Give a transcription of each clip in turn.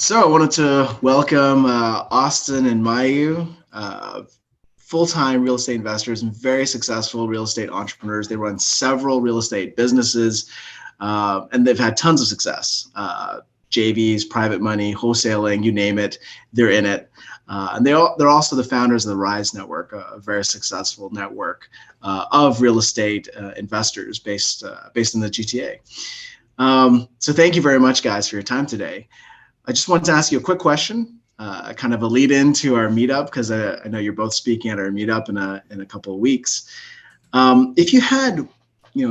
So I wanted to welcome Austin and Mayu, full-time real estate investors and very successful real estate entrepreneurs. They run several real estate businesses, and they've had tons of success. JVs, private money, wholesaling, you name it, they're in it. And they're also the founders of the Rise Network, a very successful network of real estate investors based in the GTA. So thank you very much, guys, for your time today. I just wanted to ask you a quick question, kind of a lead into our meetup, because I know you're both speaking at our meetup in a couple of weeks. If you had,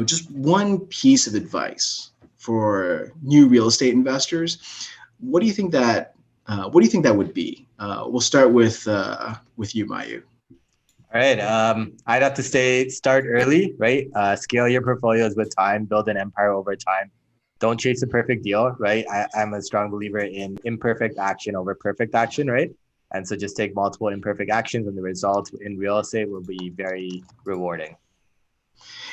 just one piece of advice for new real estate investors, what do you think that would be? We'll start with you, Mayu. All right. I'd have to start early, right? Scale your portfolios with time, build an empire over time. Don't chase a perfect deal, right? I'm a strong believer in imperfect action over perfect action, right? And so just take multiple imperfect actions and the result in real estate will be very rewarding.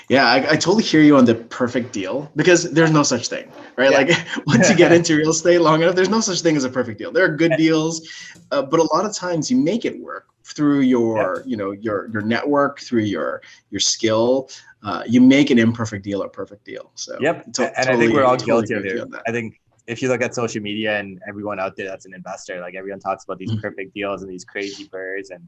Yeah, I totally hear you on the perfect deal, because there's no such thing, right? Yeah. Like once you get into real estate long enough, there's no such thing as a perfect deal. There are good deals, but a lot of times you make it work through your, your network, through your skill. You make an imperfect deal a perfect deal. So and I think we're all guilty of it. I think if you look at social media and everyone out there that's an investor, like everyone talks about these perfect deals and these crazy birds and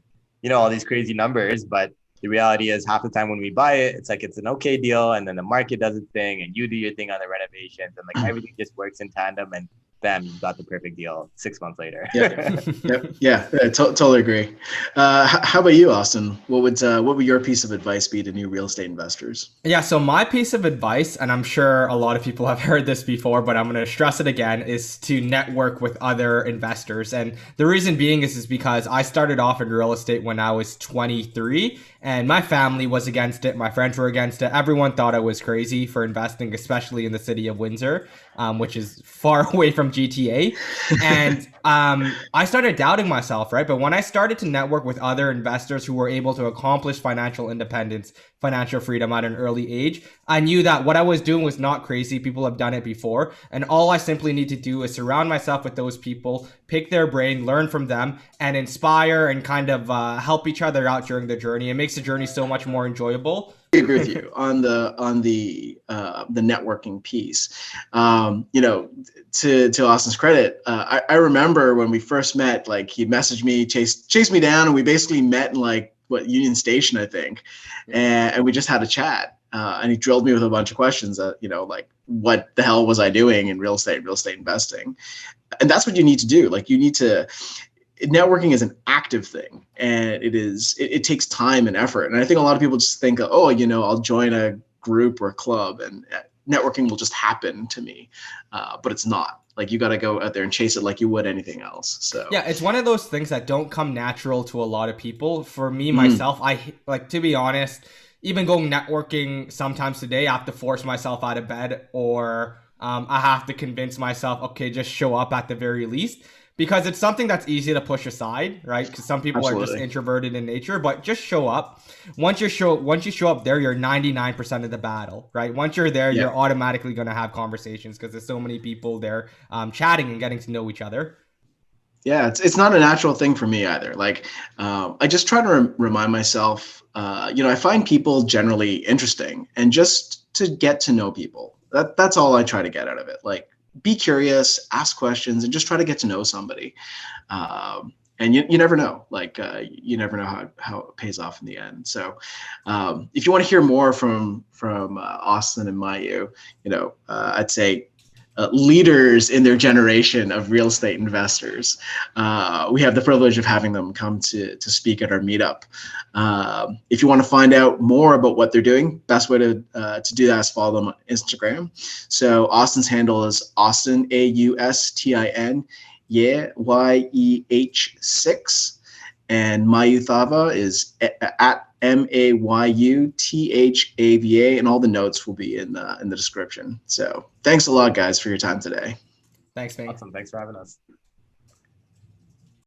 all these crazy numbers, but the reality is half the time when we buy it, it's like it's an okay deal, and then the market does its thing and you do your thing on the renovations, and like everything just works in tandem, and bam, you got the perfect deal 6 months later. Yeah, totally agree. How about you, Austin? What would your piece of advice be to new real estate investors? Yeah, so my piece of advice, and I'm sure a lot of people have heard this before, but I'm going to stress it again, is to network with other investors. And the reason being is because I started off in real estate when I was 23, and my family was against it. My friends were against it. Everyone thought I was crazy for investing, especially in the city of Windsor, which is far away from GTA. And I started doubting myself, right? But when I started to network with other investors who were able to accomplish financial independence, financial freedom at an early age, I knew that what I was doing was not crazy. People have done it before. And all I simply need to do is surround myself with those people, pick their brain, learn from them, and inspire and kind of help each other out during the journey. It makes the journey so much more enjoyable. I agree with you on the networking piece. To Austin's credit, I remember when we first met, like he messaged me, chased me down, and we basically met in like Union Station, I think, and we just had a chat. And he drilled me with a bunch of questions that, like what the hell was I doing in real estate investing? And that's what you need to do. Like networking is an active thing, and it takes time and effort. And I think a lot of people just think, I'll join a group or a club and networking will just happen to me. But it's not. Like you got to go out there and chase it like you would anything else. So yeah, it's one of those things that don't come natural to a lot of people. For me, myself, I like, to be honest, even going networking sometimes today, I have to force myself out of bed, or I have to convince myself, okay, just show up at the very least. Because it's something that's easy to push aside, right? Because some people are just introverted in nature, but just show up. Once you show up there, you're 99% of the battle, right? Once you're there, you're automatically going to have conversations because there's so many people there chatting and getting to know each other. Yeah, it's not a natural thing for me either. Like, I just try to remind myself, I find people generally interesting, and just to get to know people. That's all I try to get out of it. Like, be curious, ask questions, and just try to get to know somebody. And you never know, like you never know how it pays off in the end. So if you want to hear more from Austin and Mayu, I'd say leaders in their generation of real estate investors. We have the privilege of having them come to speak at our meetup. If you want to find out more about what they're doing, best way to do that is follow them on Instagram. So Austin's handle is Austin, AUSTIN, YEH6, and Mayu Thava is at MAYUTHAVA, and all the notes will be in the description. So thanks a lot, guys, for your time today. Thanks, Ming. Awesome. Thanks for having us.